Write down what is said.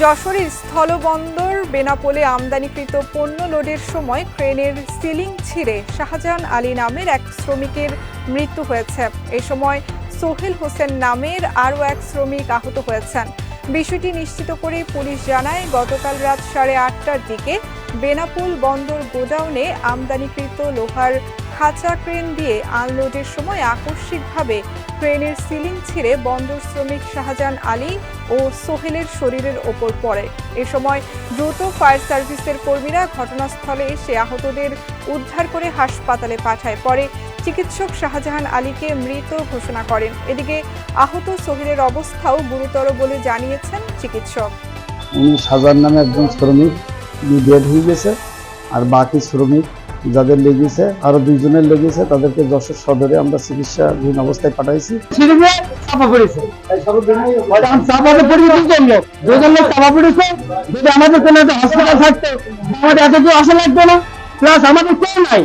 যশোরের স্থলবন্দর বেনাপোলে আমদানিকৃত পণ্য লোডের সময় ক্রেনের সিলিং ছিঁড়ে শাহজাহান আলী নামের এক শ্রমিকের মৃত্যু হয়েছে। এ সময় সোহেল হোসেন নামের আরও এক শ্রমিক আহত হয়েছেন। বিষয়টি নিশ্চিত করে পুলিশ জানায়, গতকাল রাত 8:30টার দিকে বেনাপোল বন্দর গোডাউনে আমদানিকৃত লোহার খাঁচা ক্রেন দিয়ে আনলোডের সময় আকস্মিকভাবে ক্রেনের সিলিং ছিঁড়ে বন্দর শ্রমিক শাহজাহান আলী ও সোহেলের শরীরের ওপর পড়ে। এ সময় দ্রুত ফায়ার সার্ভিসের কর্মীরা ঘটনাস্থলে এসে আহতদের উদ্ধার করে হাসপাতালে পাঠায়। পরে চিকিৎসক শাহজাহান আলীকে মৃত ঘোষণা করেন। এদিকে আহত সোহেলের অবস্থাও গুরুতর বলে জানিয়েছেন চিকিৎসক। শাহজাহান নামে একজন শ্রমিক ডেড হয়ে গেছে, আর বাকি শ্রমিক যাদের লেগেছে আরো 2 জনের লেগেছে, তাদেরকে যশোর সদরে আমরা চিকিৎসাধীন অবস্থায় পাঠাইছি। আমাদের কোনো হসপিটাল থাকতো, আমাদের এত কেউ আসা লাগতো না, প্লাস আমাদের কেউ নাই।